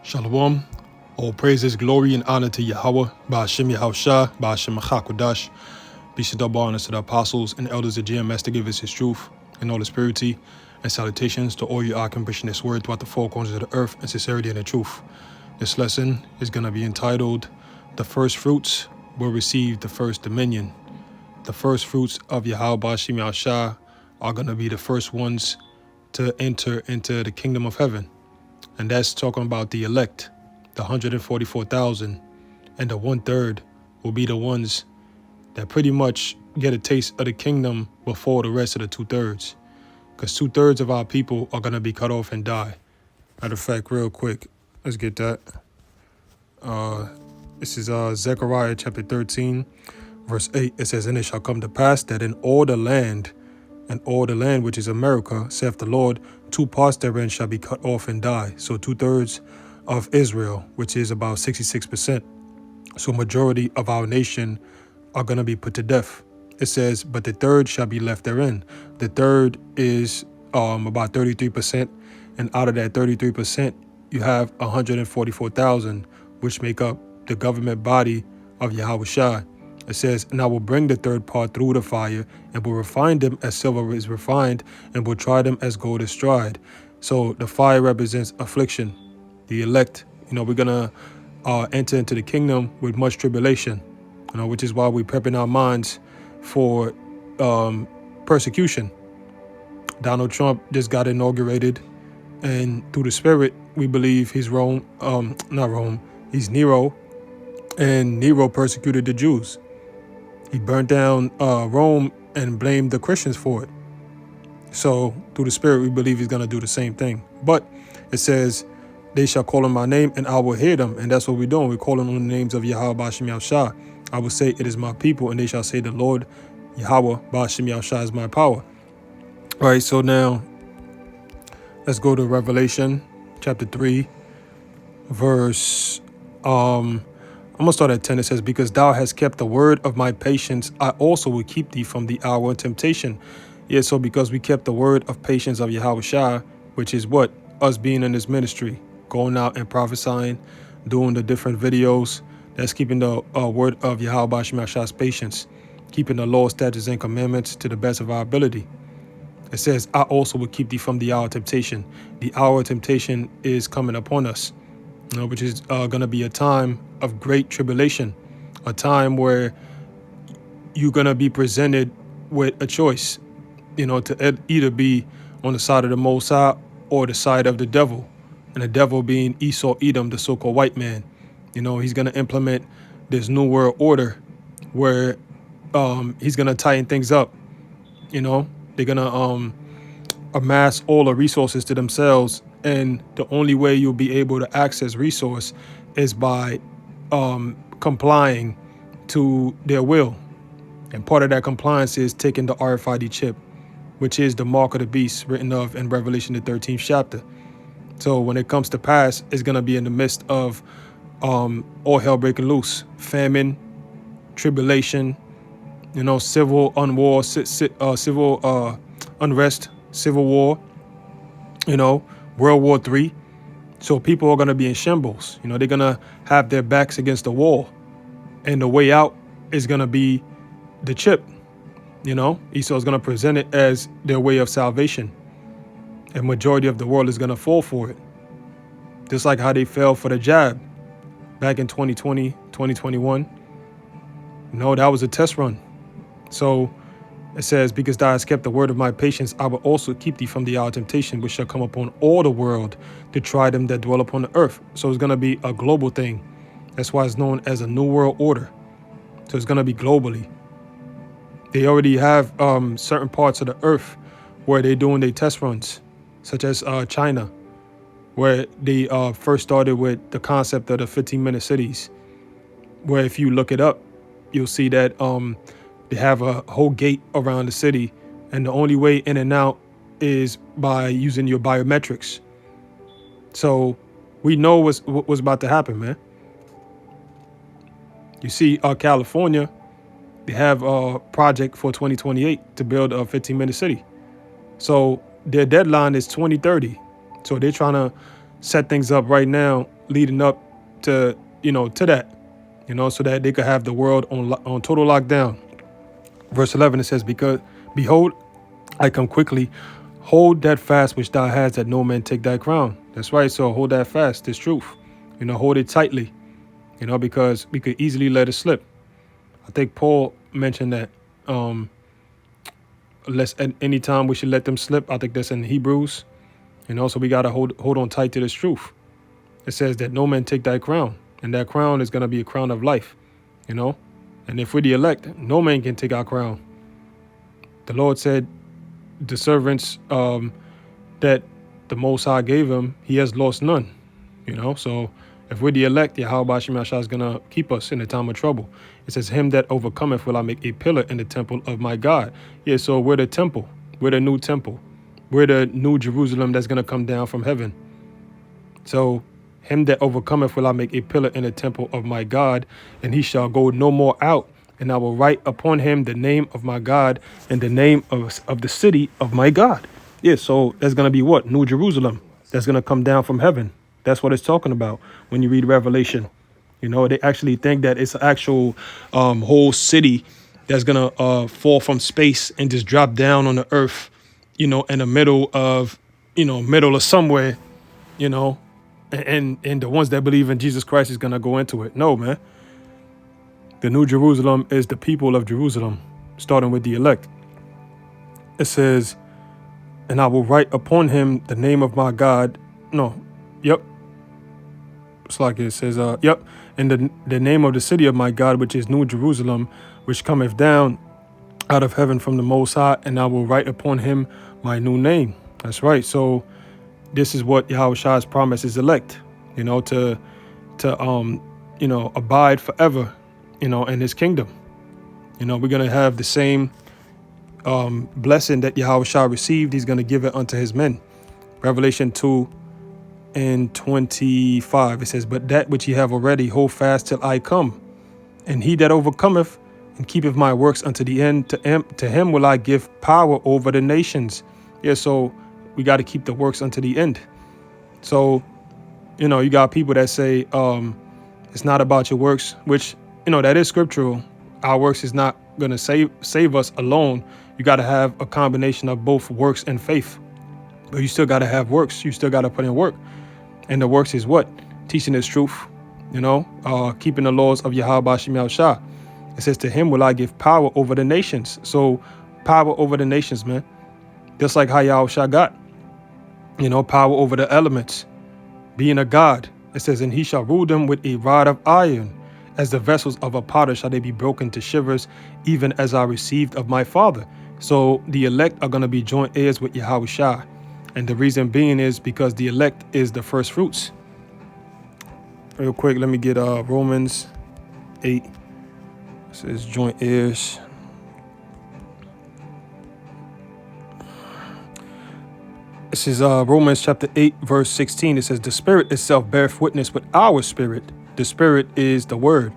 Shalom. All praises, glory, and honor to Yahweh, Ba'ashem Yahushua, Ba'ashem Achakodash. Be to double honors to the apostles and elders of GMS to give us his truth and all his purity, and salutations to all you are pushing this word throughout the four corners of the earth in sincerity and in truth. This lesson is going to be entitled, The First Fruits Will Receive the First Dominion. The first fruits of Yahweh Ba'ashem Yahushua are going to be the first ones to enter into the kingdom of heaven. And that's talking about the elect, the 144,000, and the 1/3 will be the ones that pretty much get a taste of the kingdom before the rest of the 2/3. Because 2/3 of our people are going to be cut off and die. Matter of fact, real quick, let's get that. This is Zechariah chapter 13, verse 8. It says, "And it shall come to pass that in all the land, which is America, saith the Lord, 2 parts therein shall be cut off and die." So 2/3 of Israel, which is about 66%. So majority of our nation are going to be put to death. It says, "But the third shall be left therein." The third is about 33%. And out of that 33%, you have 144,000, which make up the government body of Yahushua. It says, "And I will bring the third part through the fire, and will refine them as silver is refined, and will try them as gold is tried." So the fire represents affliction. The elect, we're going to enter into the kingdom with much tribulation, which is why we're prepping our minds for persecution. Donald Trump just got inaugurated, and through the spirit, we believe he's he's Nero, and Nero persecuted the Jews. He burned down Rome and blamed the Christians for it. So through the spirit, we believe he's going to do the same thing. But it says, "They shall call on my name, and I will hear them." And that's what we're doing. We're calling on the names of Yahweh Ba'ashem Yahushua. "I will say, it is my people, and they shall say, the Lord Yahweh Ba'ashem Yahushua is my power." All right, so now let's go to Revelation chapter 3, verse I'm going to start at 10. It says, "Because thou hast kept the word of my patience, I also will keep thee from the hour of temptation." Yeah, so because we kept the word of patience of Yahushua, which is what? Us being in this ministry, going out and prophesying, doing the different videos, that's keeping the word of Yahweh Ba'ashem Yahushua's patience, keeping the law, statutes, and commandments to the best of our ability. It says, "I also will keep thee from the hour of temptation." The hour of temptation is coming upon us, which is going to be a time of great tribulation, a time where you're going to be presented with a choice, to either be on the side of the Most High or the side of the devil, and the devil being Esau Edom, the so-called white man. He's going to implement this new world order where he's going to tighten things up. They're going to amass all the resources to themselves, and the only way you'll be able to access resource is by complying to their will. And part of that compliance is taking the RFID chip, which is the mark of the beast written of in Revelation, the 13th chapter. So when it comes to pass, it's going to be in the midst of all hell breaking loose, famine, tribulation, civil unrest, civil war, World War III. So people are going to be in shambles. They're going to have their backs against the wall. And the way out is going to be the chip. Esau is going to present it as their way of salvation. And majority of the world is going to fall for it. Just like how they fell for the jab back in 2020, 2021. That was a test run. So it says, "Because thou hast kept the word of my patience, I will also keep thee from the hour of temptation, which shall come upon all the world to try them that dwell upon the earth." So it's going to be a global thing. That's why it's known as a new world order. So it's going to be globally. They already have certain parts of the earth where they're doing their test runs, such as China, where they first started with the concept of the 15-minute cities, where if you look it up, you'll see that they have a whole gate around the city, and the only way in and out is by using your biometrics. So we know what's about to happen, man. You see, California, they have a project for 2028 to build a 15-minute city. So their deadline is 2030. So they're trying to set things up right now, leading up to, to that, so that they could have the world on total lockdown. Verse 11, it says, because behold, I come quickly. Hold that fast which thou hast, that no man take thy crown. That's right. So hold that fast, this truth. Hold it tightly, because we could easily let it slip. I think Paul mentioned that less any time we should let them slip. I think that's in Hebrews. So we got to hold on tight to this truth. It says that no man take thy crown, and that crown is going to be a crown of life, and if we're the elect, no man can take our crown. The Lord said the servants that the Most High gave him, he has lost none, so if we're the elect, Yahweh Shemashah is going to keep us in the time of trouble. It says, him that overcometh will I make a pillar in the temple of my God. Yeah, so we're the temple. We're the new temple. We're the new Jerusalem that's going to come down from heaven. So him that overcometh will I make a pillar in the temple of my God, and he shall go no more out. And I will write upon him the name of my God and the name of the city of my God. Yeah, so that's going to be what? New Jerusalem. That's going to come down from heaven. That's what it's talking about when you read Revelation. They actually think that it's an actual whole city that's going to fall from space and just drop down on the earth, in the middle of somewhere, and the ones that believe in Jesus Christ is going to go into it. No, man. The New Jerusalem is the people of Jerusalem, starting with the elect. It says, and I will write upon him the name of my God. No, yep. It's like it says, yep. And the name of the city of my God, which is New Jerusalem, which cometh down out of heaven from the Most High, and I will write upon him my new name. That's right. So this is what Yahweh's promise is elect, to abide forever, in his kingdom. We're going to have the same blessing that Yahweh received. He's going to give it unto his men. Revelation 2:25, it says, but that which ye have already, hold fast till I come. And he that overcometh and keepeth my works unto the end, to him will I give power over the nations. Yeah, so we got to keep the works unto the end. So, you got people that say it's not about your works, which, that is scriptural. Our works is not going to save us alone. You got to have a combination of both works and faith. But you still got to have works. You still got to put in work. And the works is what? Teaching this truth, keeping the laws of Yahweh Shemashah. It says, to him will I give power over the nations. So power over the nations, man. Just like how Yahweh got, power over the elements, being a God. It says, and he shall rule them with a rod of iron. As the vessels of a potter shall they be broken to shivers, even as I received of my Father. So the elect are going to be joint heirs with Yahweh. And the reason being is because the elect is the first fruits. Real quick, let me get Romans 8. It says joint heirs. This is Romans chapter 8, verse 16. It says, the Spirit itself beareth witness with our spirit. The Spirit is the Word.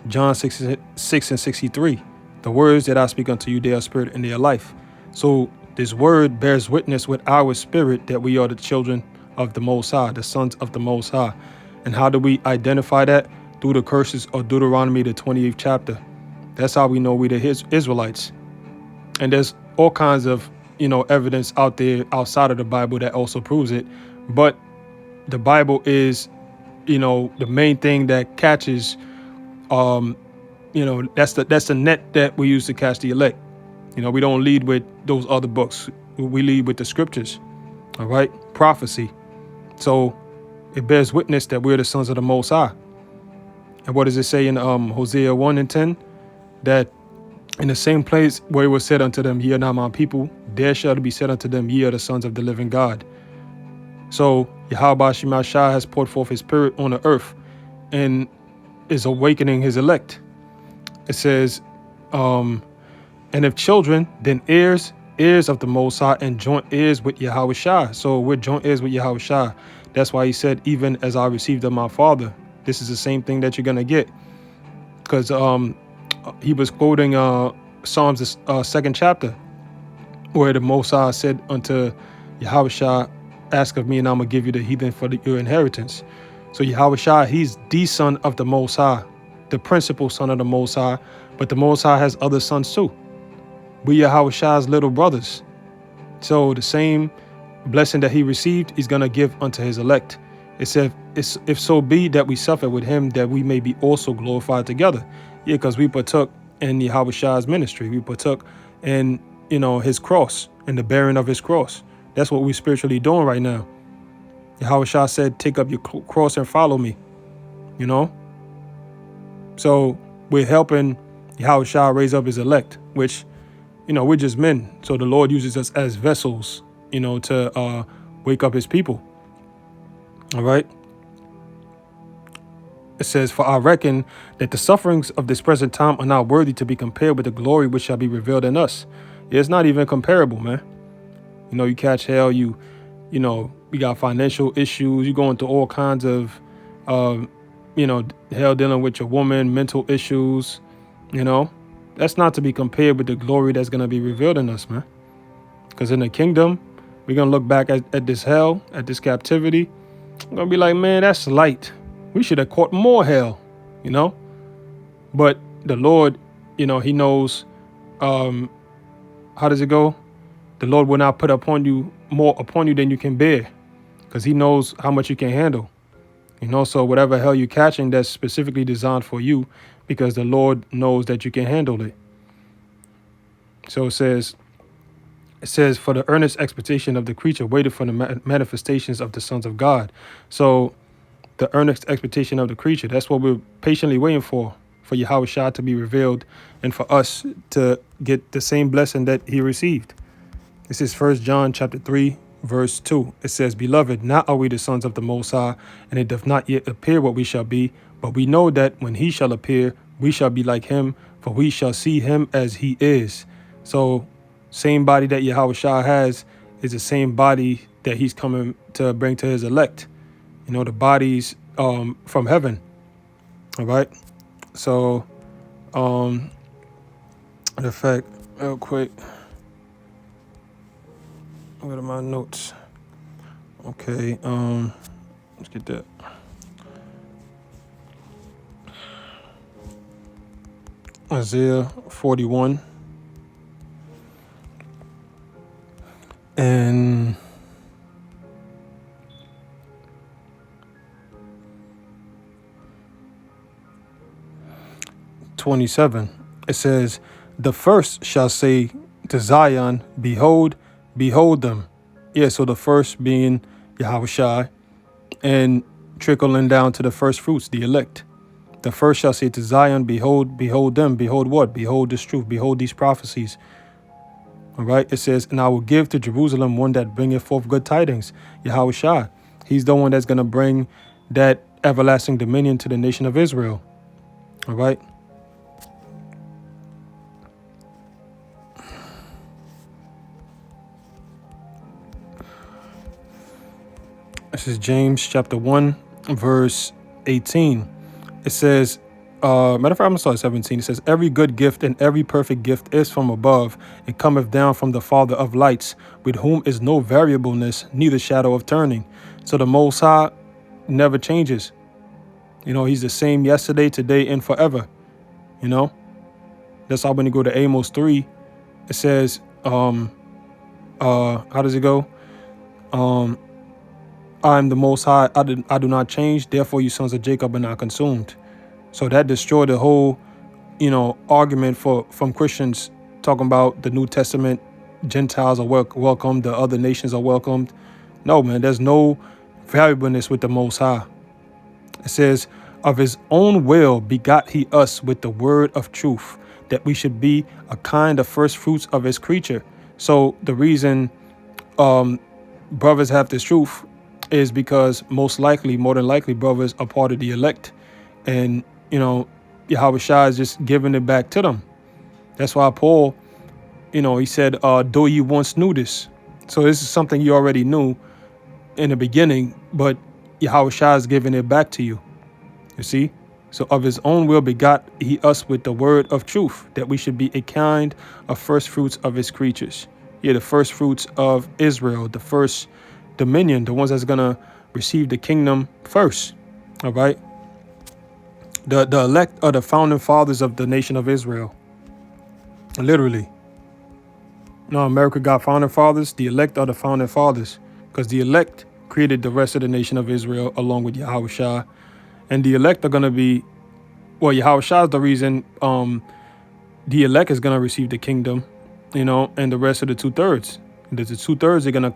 John 6:63. The words that I speak unto you, they are spirit and they are life. So this word bears witness with our spirit that we are the children of the Most High, the sons of the Most High. And how do we identify that? Through the curses of Deuteronomy, the 28th chapter. That's how we know we the Israelites. And there's all kinds of, evidence out there outside of the Bible that also proves it. But the Bible is, the main thing that catches, that's the net that we use to catch the elect. We don't lead with those other books. We lead with the scriptures. All right. Prophecy. So it bears witness that we're the sons of the Most High. And what does it say in Hosea 1:10? That in the same place where it was said unto them, ye are not my people, there shall it be said unto them, ye are the sons of the living God. So Yahweh Shemashah has poured forth his spirit on the earth and is awakening his elect. It says, and if children, then heirs of the Most High, and joint heirs with Yahweh. So we're joint heirs with Yahweh. That's why he said, even as I received of my Father. This is the same thing that you're going to get. Because he was quoting Psalms 2nd chapter, where the Most High said unto Yahweh, ask of me, and I'm going to give you the heathen for your inheritance. So Yahweh Shai, he's the son of the Most High, the principal son of the Most High, but the Most High has other sons too. We Yahweh Shai's little brothers. So the same blessing that he received, he's going to give unto his elect. It said, if so be that we suffer with him, that we may be also glorified together. Yeah, because we partook in Yahweh Shai's ministry. We partook in, his cross and the bearing of his cross. That's what we're spiritually doing right now. Yahweh Shai said, take up your cross and follow me, So we're helping Yahweh Shai raise up his elect, which, we're just men. So the Lord uses us as vessels, to wake up his people. All right. It says, for I reckon that the sufferings of this present time are not worthy to be compared with the glory which shall be revealed in us. Yeah, it's not even comparable, man. You catch hell, you got financial issues, you go into all kinds of, hell dealing with your woman, mental issues, That's not to be compared with the glory that's going to be revealed in us, man. Because in the kingdom, we're going to look back at this hell, at this captivity. I'm going to be like, man, that's light. We should have caught more hell, But the Lord, he knows, how does it go? The Lord will not put more upon you than you can bear, because he knows how much you can handle. So whatever hell you're catching, that's specifically designed for you, because the Lord knows that you can handle it. So it says, for the earnest expectation of the creature waited for the manifestations of the sons of God. So the earnest expectation of the creature, that's what we're patiently waiting for Yahweh Shai to be revealed and for us to get the same blessing that he received. This is 1 John chapter 3, verse 2. It says, beloved, now are we the sons of the Most High, and it doth not yet appear what we shall be, but we know that when he shall appear, we shall be like him, for we shall see him as he is. So same body that Yahweh Shai has is the same body that he's coming to bring to his elect. The bodies from heaven. All right. So the fact, real quick. What are my notes? Okay, let's get that. Isaiah 41 and 27. It says, the first shall say to Zion, behold them. Yeah, so the first being Yahweh Shai, and trickling down to the first fruits, the elect. The first shall say to Zion, behold them. Behold what? Behold this truth. Behold these prophecies. All right. It says, and I will give to Jerusalem one that bringeth forth good tidings. Yahweh Shai. He's the one that's going to bring that everlasting dominion to the nation of Israel. All right. This is James chapter 1, verse 18. It says, matter of fact, I'm going to start at 17. It says, every good gift and every perfect gift is from above, and cometh down from the Father of lights, with whom is no variableness, neither shadow of turning. So the Most High never changes. He's the same yesterday, today, and forever. That's why when you go to Amos 3, it says, how does it go? I am the Most High, I do not change, therefore you sons of Jacob are not consumed. So that destroyed the whole, argument from Christians talking about the New Testament, Gentiles are welcomed, the other nations are welcomed. No, man, there's no variableness with the Most High. It says, of his own will begot he us with the word of truth, that we should be a kind of first fruits of his creature. So the reason brothers have this truth is because more than likely, brothers are part of the elect. And, Yahweh Shai is just giving it back to them. That's why Paul, he said, though you once knew this. So this is something you already knew in the beginning, but Yahweh Shai is giving it back to you. You see? So of his own will begot he us with the word of truth, that we should be a kind of first fruits of his creatures. Yeah, the first fruits of Israel, the first dominion, the ones that's gonna receive the kingdom first. All right. The elect are the founding fathers of the nation of Israel. Literally. No, America got founding fathers. The elect are the founding fathers, because the elect created the rest of the nation of Israel along with Yahushua. And the elect are gonna be, well, Yahushua is the reason the elect is gonna receive the kingdom, and the rest of the 2/3. The 2/3 are gonna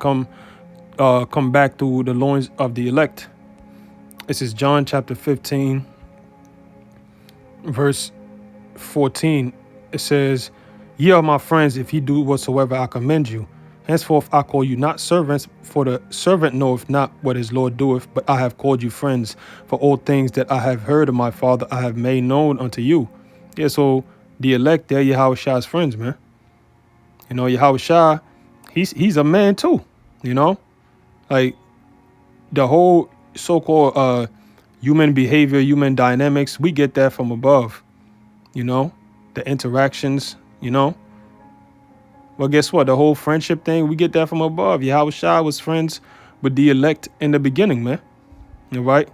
come back to the loins of the elect. This is John chapter 15, verse 14. It says, "Ye are my friends if ye do whatsoever I command you. Henceforth I call you not servants, for the servant knoweth not what his Lord doeth, but I have called you friends, for all things that I have heard of my Father I have made known unto you." Yeah, so the elect, they're Yahushua's friends, man. Yahushua, he's a man too, like the whole so-called human behavior, human dynamics, we get that from above, the interactions, Well, guess what? The whole friendship thing, we get that from above. Yahushua was friends with the elect in the beginning, man. All right?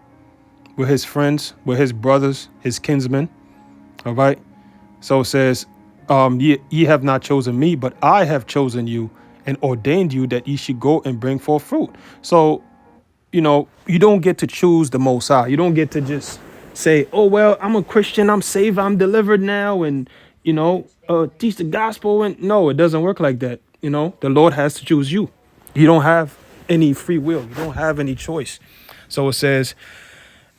With his friends, with his brothers, his kinsmen. All right? So it says, ye have not chosen me, but I have chosen you and ordained you that ye should go and bring forth fruit. So, you don't get to choose the Most High. You don't get to just say, oh, well, I'm a Christian, I'm saved, I'm delivered now, and, teach the gospel. And no, it doesn't work like that. The Lord has to choose you. You don't have any free will. You don't have any choice. So it says,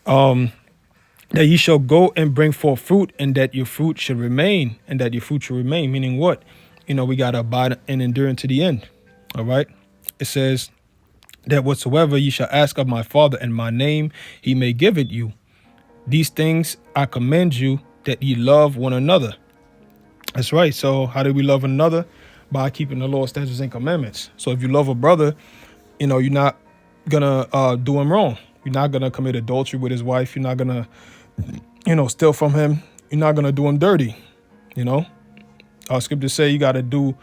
that ye shall go and bring forth fruit, and that your fruit should remain, meaning what? We got to abide and endure to the end. All right. It says that whatsoever ye shall ask of my Father in my name, he may give it you. These things I command you, that ye love one another. That's right. So how do we love one another? By keeping the law, statutes, and commandments. So if you love a brother, you're not gonna do him wrong. You're not gonna commit adultery with his wife. You're not gonna steal from him. You're not gonna do him dirty. Our scriptures say you gotta do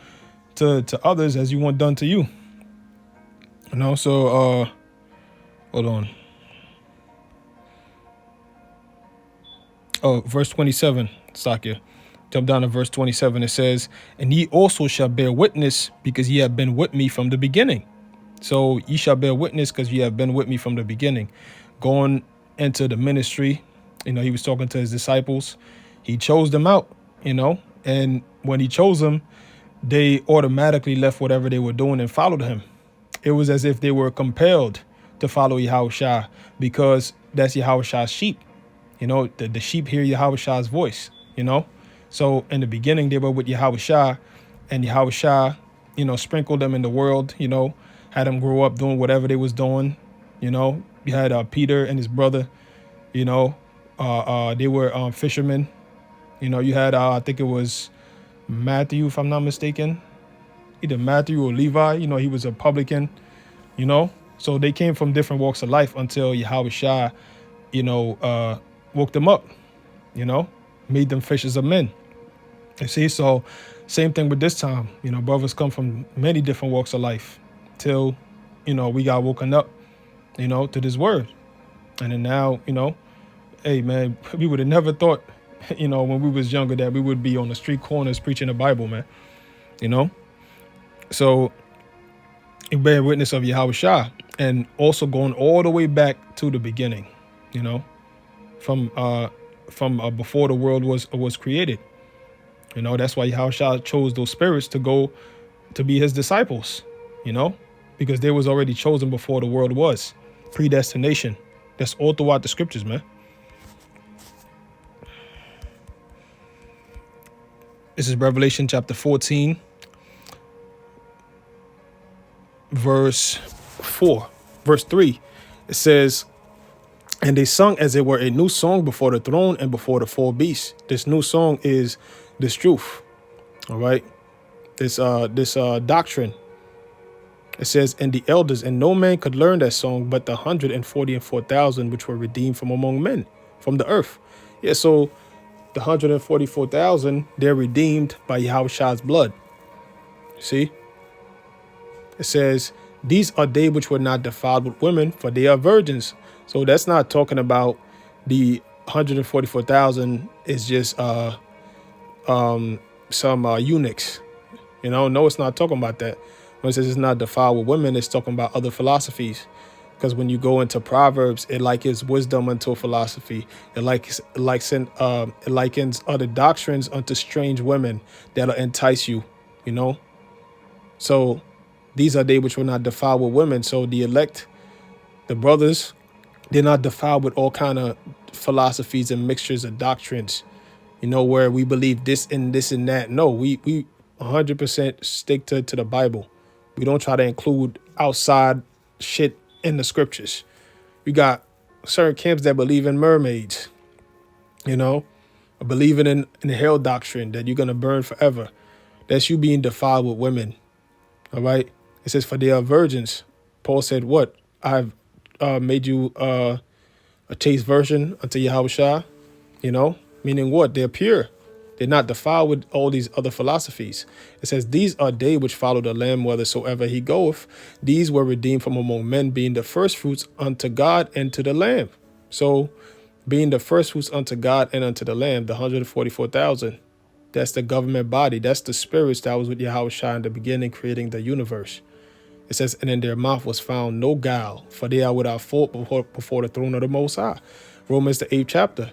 to others as you want done to you. So hold on. Oh, verse 27, Sakya. Jump down to verse 27. It says, "And ye also shall bear witness, because ye have been with me from the beginning." So ye shall bear witness because ye have been with me from the beginning. Going into the ministry, he was talking to his disciples. He chose them out, and when he chose them, they automatically left whatever they were doing and followed him. It was as if they were compelled to follow Yahushua, because that's Yahushua's sheep. The sheep hear Yahushua's voice, So in the beginning, they were with Yahushua, and Yahushua, sprinkled them in the world, had them grow up doing whatever they was doing. You had Peter and his brother, they were fishermen. You had, I think it was Matthew, if I'm not mistaken, either Matthew or Levi, he was a publican, So they came from different walks of life until Yahushua, woke them up, made them fishers of men. You see, so same thing with this time. Brothers come from many different walks of life till, we got woken up, to this word. And then now, hey, man, we would have never thought, when we was younger, that we would be on the street corners preaching the Bible, man, So you bear witness of Yahushua, and also going all the way back to the beginning, from before the world was created. That's why Yahushua chose those spirits to go to be his disciples, because they was already chosen before the world was. Predestination. That's all throughout the scriptures, man. This is Revelation chapter 14, verse 3. It says, "And they sung as it were a new song before the throne and before the four beasts." This new song is this truth. All right. This doctrine. It says, "And the elders, and no man could learn that song but the 144,000 which were redeemed from among men, from the earth." Yeah, so the 144,000, they're redeemed by Yahushua's blood. See? It says, These are they which were not defiled with women, for they are virgins. So that's not talking about the 144,000 is just some eunuchs. No, it's not talking about that. When it says it's not defiled with women, it's talking about other philosophies. Because when you go into Proverbs, it likens wisdom unto philosophy. It likens other doctrines unto strange women that'll entice you. So these are they which were not defiled with women. So the elect, the brothers, they're not defiled with all kind of philosophies and mixtures of doctrines. Where we believe this and this and that. No, we 100% stick to the Bible. We don't try to include outside shit in the scriptures. We got certain camps that believe in mermaids, believing in the hell doctrine that you're going to burn forever. That's you being defiled with women. All right. It says, for they are virgins. Paul said, what? I've made you a chaste virgin unto Yahushua, meaning what? They're pure. They're not defiled with all these other philosophies. It says, these are they which follow the Lamb whithersoever he goeth. These were redeemed from among men, being the firstfruits unto God and to the Lamb. So being the firstfruits unto God and unto the Lamb, the 144,000, that's the government body. That's the spirits that was with Yahushua in the beginning, creating the universe. It says, and in their mouth was found no guile, for they are without fault before the throne of the Most High. Romans, the 8th chapter.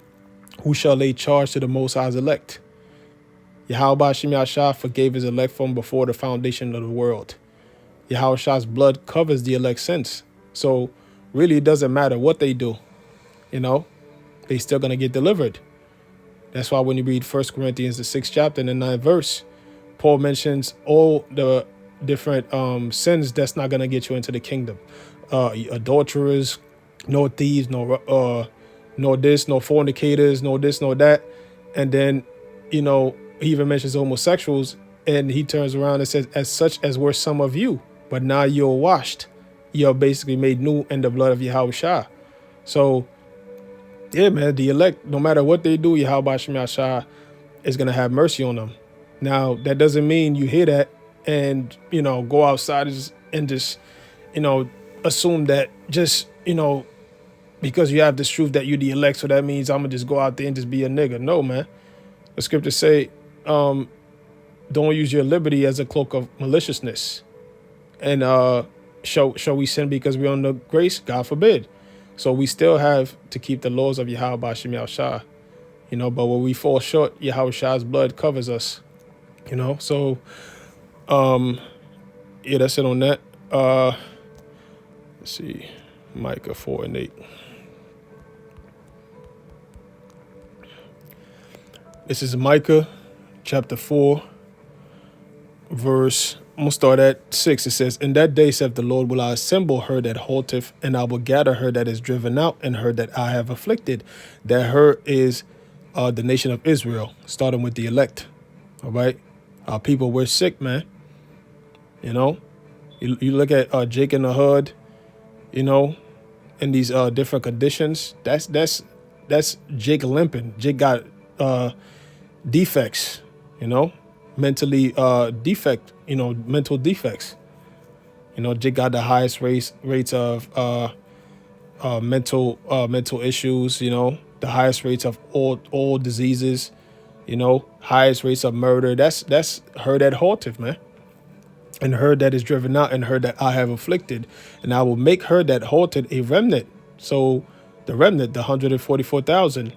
Who shall lay charge to the Most High's elect? Yahweh Shem Yahshua forgave his elect from before the foundation of the world. Yahushua's blood covers the elect's sins. So really, it doesn't matter what they do. They still going to get delivered. That's why when you read 1 Corinthians, the 6th chapter and the 9th verse, Paul mentions all the different sins that's not going to get you into the kingdom. Adulterers, no thieves, no this, no fornicators, no this, no that. And then, he even mentions homosexuals, and he turns around and says, as such as were some of you, but now you're washed. You're basically made new in the blood of Yahushua. So, yeah, man, the elect, no matter what they do, Yahweh Shem Yahshua is going to have mercy on them. Now, that doesn't mean you hear that and, go outside and just assume that just, because you have this truth that you're the elect, so that means I'm going to just go out there and just be a nigga. No, man. The scriptures say, don't use your liberty as a cloak of maliciousness. And shall we sin because we're under grace? God forbid. So we still have to keep the laws of Yahweh Shem Yahshua. But when we fall short, Yahushua's blood covers us. So yeah, that's it on that. Let's see, Micah 4 and 8. This is Micah chapter 4, verse, I'm going to start at 6. It says, in that day, saith the Lord, will I assemble her that halteth, and I will gather her that is driven out, and her that I have afflicted. That her is the nation of Israel, starting with the elect. All right. Our people were sick, man. You look at Jake in the hood, in these different conditions. That's Jake limping. Jake got defects, mentally mental defects. Jake got the highest rates of mental issues, the highest rates of all diseases, highest rates of murder. That's her that halteth, man. And her that is driven out, and her that I have afflicted. And I will make her that halted a remnant. So the remnant, the 144,000,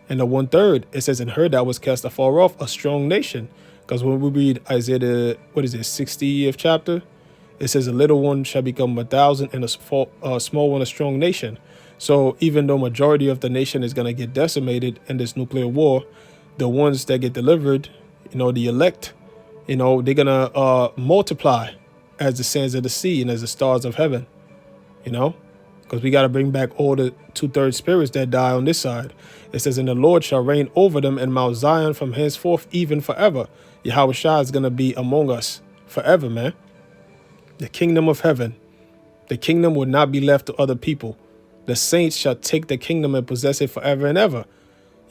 and the 1/3, it says, in her that was cast afar off, a strong nation. Because when we read Isaiah, 60th chapter, it says, a little one shall become 1,000, and a small one a strong nation. So even though majority of the nation is going to get decimated in this nuclear war, the ones that get delivered, the elect, they're going to multiply as the sands of the sea and as the stars of heaven, because we got to bring back all the 2/3 spirits that die on this side. It says, and the Lord shall reign over them in Mount Zion from henceforth, even forever. Yahushua is going to be among us forever, man. The kingdom of heaven. The kingdom will not be left to other people. The saints shall take the kingdom and possess it forever and ever.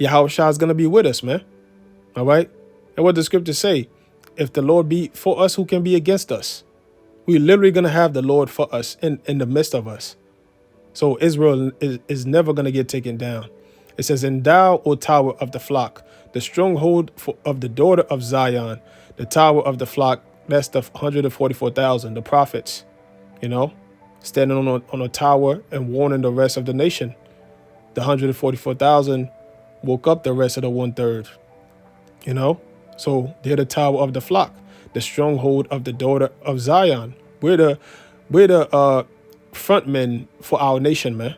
Yahushua is going to be with us, man. All right. And what the scriptures say, if the Lord be for us, who can be against us? We're literally going to have the Lord for us in the midst of us. So Israel is never going to get taken down. It says, "And thou, O tower of the flock, the stronghold of the daughter of Zion, the tower of the flock," that's the 144,000, the prophets, standing on a tower and warning the rest of the nation. The 144,000 woke up the rest of the 1/3, So they're the tower of the flock, the stronghold of the daughter of Zion. We're the front men for our nation, man.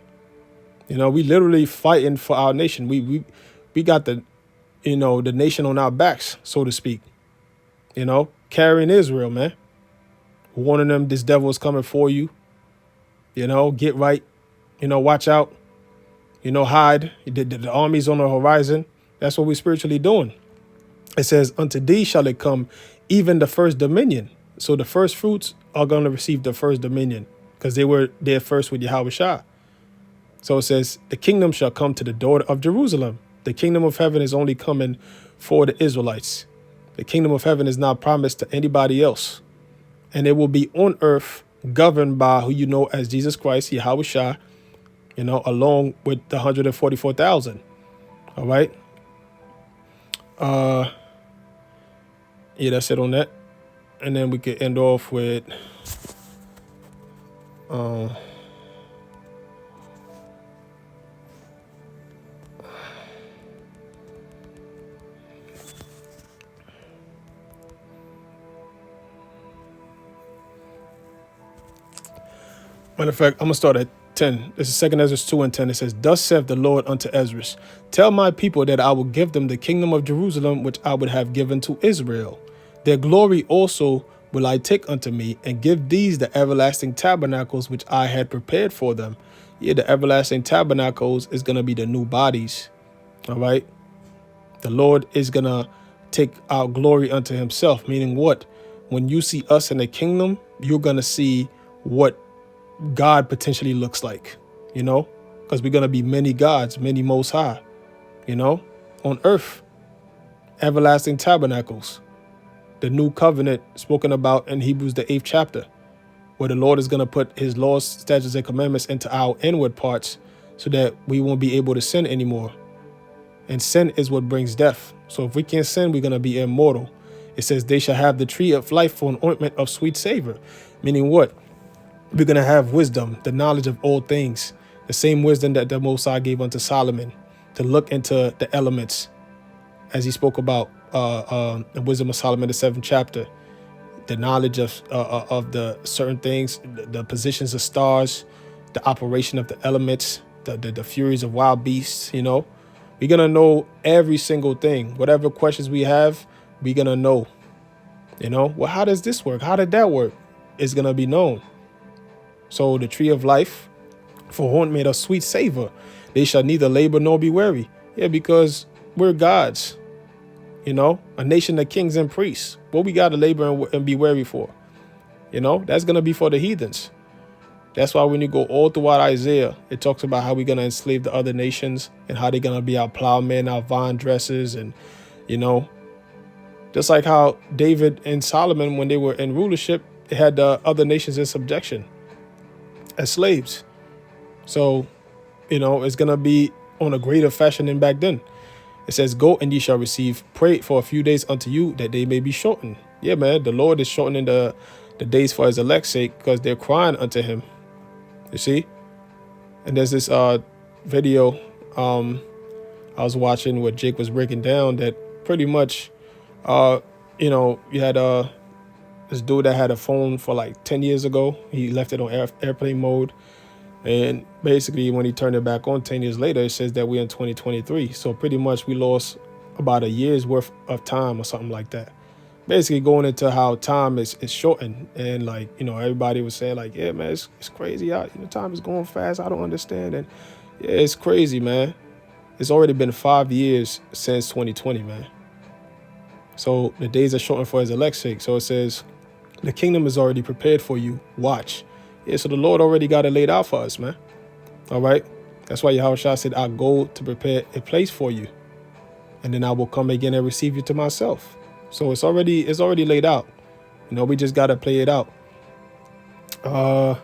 We literally fighting for our nation. We got the nation on our backs, so to speak. Carrying Israel, man. Warning them this devil is coming for you. Get right. Watch out. Hide. The army's on the horizon. That's what we're spiritually doing. It says, "Unto thee shall it come, even the first dominion." So the first fruits are going to receive the first dominion because they were there first with Yahweh Shah. So it says, "The kingdom shall come to the daughter of Jerusalem." The kingdom of heaven is only coming for the Israelites. The kingdom of heaven is not promised to anybody else. And it will be on earth governed by who you know as Jesus Christ, Yahweh Shah, along with the 144,000. All right. Yeah, that's it on that. And then we could end off with matter of fact, I'm gonna start at 10. This is 2 Ezra 2:10. It says, "Thus saith the Lord unto Ezra, tell my people that I will give them the kingdom of Jerusalem, which I would have given to Israel. Their glory also will I take unto me, and give these the everlasting tabernacles which I had prepared for them." Yeah, the everlasting tabernacles is gonna be the new bodies. All right. The Lord is gonna take our glory unto himself. Meaning what? When you see us in the kingdom, you're gonna see what God potentially looks like, because we're going to be many gods, many most high, on earth. Everlasting tabernacles, the new covenant spoken about in Hebrews, the 8th chapter, where the Lord is going to put his laws, statutes, and commandments into our inward parts so that we won't be able to sin anymore. And sin is what brings death. So if we can't sin, we're going to be immortal. It says, "They shall have the tree of life for an ointment of sweet savor." Meaning what? We're going to have wisdom, the knowledge of all things, the same wisdom that the Most High gave unto Solomon to look into the elements, as he spoke about the wisdom of Solomon, the 7th chapter, the knowledge of the certain things, the positions of stars, the operation of the elements, the furies of wild beasts. We're going to know every single thing. Whatever questions we have, we're going to know. Well, how does this work? How did that work? It's going to be known. So the tree of life for ointment of sweet savor, they shall neither labor nor be weary. Yeah, because we're gods, a nation of kings and priests. What we got to labor and be weary for? That's going to be for the heathens. That's why when you go all throughout Isaiah, it talks about how we're going to enslave the other nations and how they're going to be our plowmen, our vine dressers. And, just like how David and Solomon, when they were in rulership, they had the other nations in subjection as slaves. So, it's going to be on a greater fashion than back then. It says, "Go and ye shall receive. Pray for a few days unto you that they may be shortened." Yeah, man, the Lord is shortening the days for his elect's sake because they're crying unto him. You see? And there's this video I was watching where Jake was breaking down that pretty much, you had this dude that had a phone for like 10 years ago. He left it on airplane mode. And basically, when he turned it back on 10 years later, it says that we're in 2023. So pretty much we lost about a year's worth of time or something like that. Basically going into how time is shortened. And like, everybody was saying like, yeah, man, it's crazy out. Time is going fast. I don't understand. And yeah, it's crazy, man. It's already been 5 years since 2020, man. So the days are shortened for his elect's sake. So it says, the kingdom is already prepared for you. Watch. Yeah, so the Lord already got it laid out for us, man. All right. That's why Yahweh Shah said, "I go to prepare a place for you, and then I will come again and receive you to myself." So it's already laid out. We just got to play it out. Uh,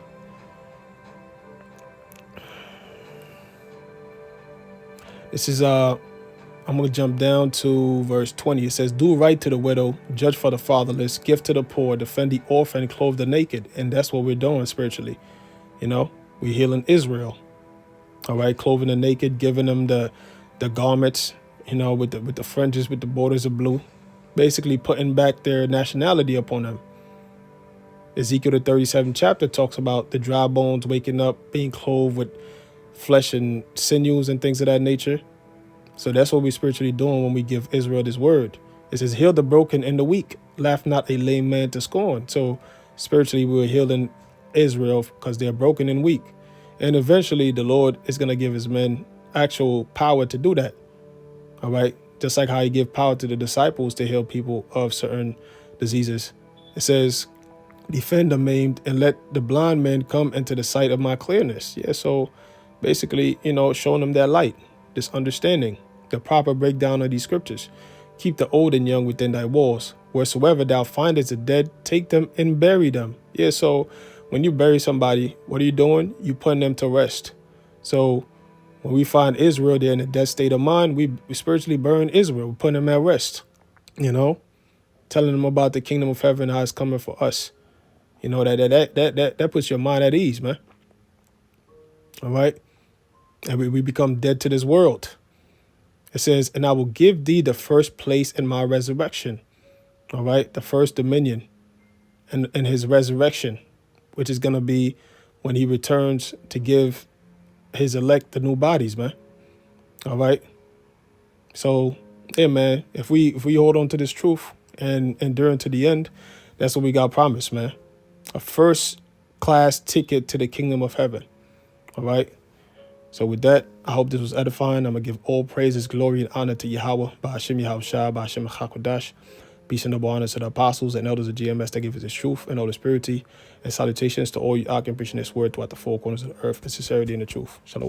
this is I'm gonna jump down to verse 20. It says, "Do right to the widow, judge for the fatherless, give to the poor, defend the orphan, clothe the naked." And that's what we're doing spiritually. You know, we're healing Israel. All right, clothing the naked, giving them the garments. You know, with the fringes, with the borders of blue, basically putting back their nationality upon them. Ezekiel the 37th chapter talks about the dry bones waking up, being clothed with flesh and sinews and things of that nature. So that's what we're spiritually doing when we give Israel this word. It says, heal the broken and the weak. Laugh not a lame man to scorn. So spiritually, we're healing Israel because they're broken and weak. And eventually, the Lord is going to give his men actual power to do that. All right? Just like how he gave power to the disciples to heal people of certain diseases. It says, defend the maimed and let the blind men come into the sight of my clearness. Yeah, so basically, you know, showing them that light, this understanding, the proper breakdown of these scriptures. Keep the old and young within thy walls. Wheresoever thou findest the dead, take them and bury them. Yeah, so when you bury somebody, what are you doing? You putting them to rest. So when we find Israel, they're in a dead state of mind, we spiritually burn Israel. We're putting them at rest, you know, telling them about the kingdom of heaven, how it's coming for us. You know, that puts your mind at ease, man. All right? And we become dead to this world. It says, and I will give thee the first place in my resurrection. All right? The first dominion in his resurrection, which is going to be when he returns to give his elect the new bodies, man. All right? So, yeah, man, if we hold on to this truth and endure to the end, that's what we got promised, man. A first class ticket to the kingdom of heaven. All right? So with that, I hope this was edifying. I'm going to give all praises, glory, and honor to Yahweh, Ba'ashem Yahushua, Ba'ashem Chakodash. Peace and double honor to the apostles and elders of GMS that give us this truth and all this purity. And salutations to all you Ak and preaching this word throughout the four corners of the earth, the sincerity and the truth. Shalom.